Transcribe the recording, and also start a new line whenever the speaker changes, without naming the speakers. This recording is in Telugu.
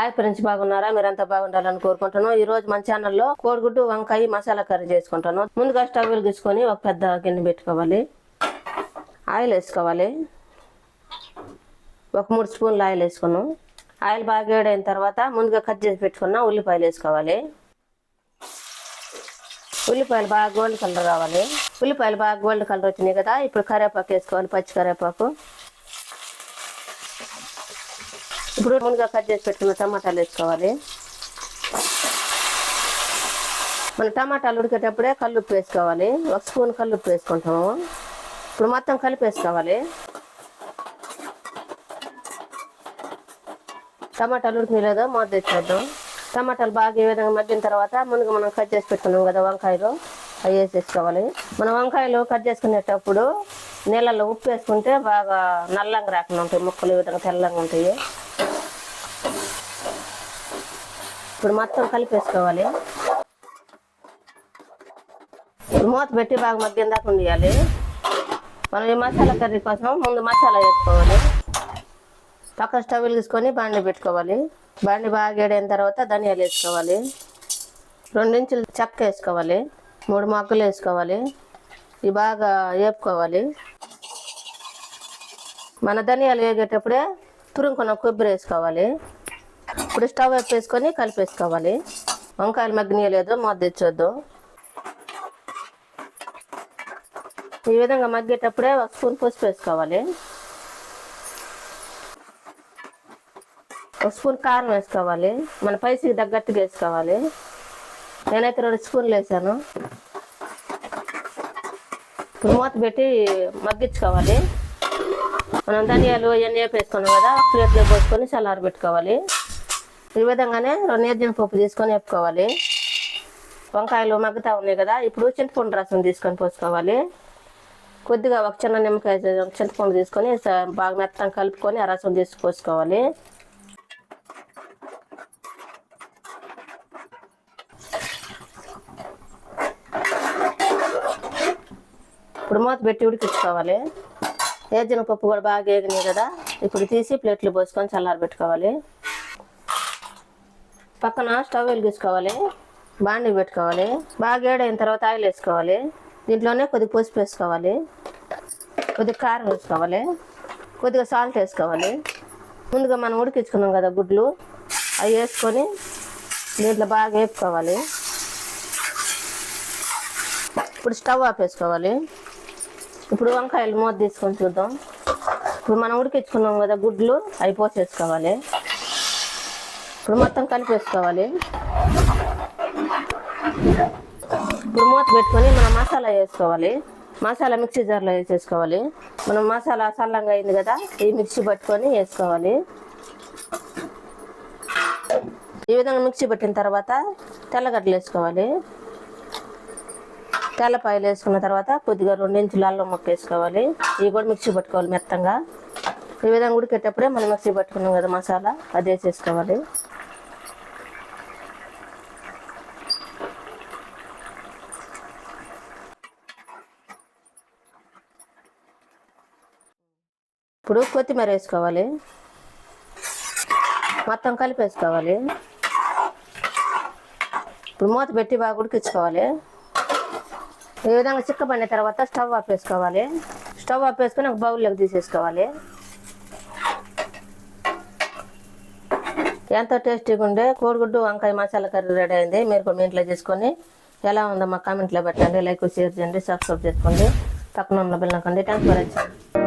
హాయ్ ఫ్రెండ్స్, బాగున్నారా? మీరంతా బాగుండాలని కోరుకుంటున్నాను. ఈ రోజు మన ఛానల్లో కోడిగుడ్డు వంకాయ మసాలా కర్రీ చేసుకుంటాను. ముందుగా స్టవ్ వెలిగించుకొని ఒక పెద్ద గిన్నె పెట్టుకోవాలి. ఆయిల్ వేసుకోవాలి. ఒక 3 స్పూన్లు ఆయిల్ వేసుకున్నాం. ఆయిల్ బాగా వేడైన తర్వాత ముందుగా కట్ చేసి పెట్టుకున్న ఉల్లిపాయలు వేసుకోవాలి. ఉల్లిపాయలు బాగా గోల్డ్ కలర్ రావాలి. ఉల్లిపాయలు బాగా గోల్డ్ కలర్ వచ్చినాయి కదా, ఇప్పుడు కరివేపాకు వేసుకోవాలి. పచ్చి కరివేపాకు. ఇప్పుడు ముందుగా కట్ చేసి పెట్టుకున్న టమాటాలు వేసుకోవాలి. మన టమాటాలు ఉడికేటప్పుడే కల్లుప్పు వేసుకోవాలి. 1 స్పూన్ కల్లుప్పు వేసుకుంటాము. ఇప్పుడు మొత్తం కలిపేసుకోవాలి. టమాటాలు ఉడికినాయి లేదో మూత తెచ్చేద్దాం. టమాటాలు బాగా ఈ విధంగా మగ్గిన తర్వాత ముందుగా మనం కట్ చేసి పెట్టుకున్నాం కదా వంకాయలు, అవి వేసేసుకోవాలి. మనం వంకాయలు కట్ చేసుకునేటప్పుడు నీళ్ళల్లో ఉప్పు వేసుకుంటే బాగా నల్లంగా రాకుండా ఉంటాయి, ముక్కలు ఈ విధంగా తెల్లంగా ఉంటాయి. ఇప్పుడు మొత్తం కలిపేసుకోవాలి. మూత పెట్టి బాగా మగ్గిన దాకా ఉండాలి. మనం ఈ మసాలా కర్రీ కోసం ముందు మసాలా వేసుకోవాలి. పక్కన స్టవ్ వెలిగించుకొని బాండి పెట్టుకోవాలి. బాండి బాగా వేడైన తర్వాత ధనియాలు వేసుకోవాలి. 2 ఇంచులు చెక్క వేసుకోవాలి. 3 మొగ్గలు వేసుకోవాలి. ఇవి బాగా వేపుకోవాలి. మన ధనియాలు వేగేటప్పుడే తురుముకున్న కొబ్బరి వేసుకోవాలి. ఇప్పుడు స్టవ్ వేసుకొని కలిపేసుకోవాలి. వంకాయలు మగ్గనీయలేదు, మూత తెచ్చొద్దు. ఈ విధంగా మగ్గేటప్పుడే 1 స్పూన్ పసుపు వేసుకోవాలి. 1 స్పూన్ కారం వేసుకోవాలి. మన పైసకి తగ్గట్టుగా వేసుకోవాలి. నేనైతే 2 స్పూన్లు వేసాను. ఇప్పుడు మూత పెట్టి మగ్గించుకోవాలి. మనం ధనియాలు ఇవన్నీ వేపేసుకున్నాం కదా, ప్లేట్లో పోసుకొని చల్లారి పెట్టుకోవాలి. ఈ విధంగానే 2 జీడిపప్పు తీసుకొని వేపుకోవాలి. వంకాయలు మగ్గుతా ఉన్నాయి కదా, ఇప్పుడు చింతపండు రసం తీసుకొని పోసుకోవాలి. కొద్దిగా ఒక చిన్న నిమ్మకాయ చింతపండు తీసుకొని బాగా మెత్తంగా కలుపుకొని ఆ రసం తీసి పోసుకోవాలి. ఇప్పుడు మూత పెట్టి ఉడికించుకోవాలి. జీడిపప్పు కూడా బాగా వేగినాయి కదా, ఇప్పుడు తీసి ప్లేట్లు పోసుకొని చల్లారి పెట్టుకోవాలి. పక్కన స్టవ్ వెలిగించుకోవాలి. బాండి పెట్టుకోవాలి. బాగా వేడైన తర్వాత ఆయిల్ వేసుకోవాలి. దీంట్లోనే కొద్దిగా పసుపు వేసుకోవాలి. కొద్దిగా కారం వేసుకోవాలి. కొద్దిగా సాల్ట్ వేసుకోవాలి. ముందుగా మనం ఉడికించుకున్నాం కదా గుడ్లు, అవి వేసుకొని దీంట్లో బాగా వేపుకోవాలి. ఇప్పుడు స్టవ్ ఆపేసుకోవాలి. ఇప్పుడు వంకాయలు మూత తీసుకొని చూద్దాం. ఇప్పుడు మనం ఉడికించుకున్నాం కదా గుడ్లు, అవి పోసేసుకోవాలి. ఇప్పుడు మొత్తం కలిపేసుకోవాలి. ఇప్పుడు మూత పెట్టుకొని మనం మసాలా వేసుకోవాలి. మసాలా మిక్సీ జార్లో వేసేసుకోవాలి. మనం మసాలా చల్లంగా అయింది కదా, ఈ మిక్సీ పట్టుకొని వేసుకోవాలి. ఈ విధంగా మిక్సీ పెట్టిన తర్వాత తెల్లగడ్డలు వేసుకోవాలి. తెల్లపాయలు వేసుకున్న తర్వాత కొద్దిగా 2 ఇంచుల అల్లం ముక్క వేసుకోవాలి. ఇవి కూడా మిక్సీ పట్టుకోవాలి మెత్తంగా. ఈ విధంగా ఉడికేటప్పుడే మనం మిక్సీ పట్టుకున్నాం కదా మసాలా, అది వేసేసుకోవాలి. ఇప్పుడు కొత్తిమీర వేసుకోవాలి. మొత్తం కలిపేసుకోవాలి. ఇప్పుడు మూత పెట్టి బాగా ఉడికించుకోవాలి. ఈ విధంగా చిక్కబడిన తర్వాత స్టవ్ ఆపేసుకోవాలి. స్టవ్ ఆపేసుకొని ఒక బౌల్లోకి తీసేసుకోవాలి. ఎంతో టేస్టీగా ఉండే కోడిగుడ్డు వంకాయ మసాలా కర్రీ రెడీ అయింది. మీరు కూడా మీ ఇంట్లో చేసుకొని ఎలా ఉందో మా కామెంట్లో పెట్టండి. లైక్, షేర్ చేయండి, సబ్స్క్రైబ్ చేసుకోండి. పక్కన ఉన్న బెల్ నొక్కండి. Thanks for watching.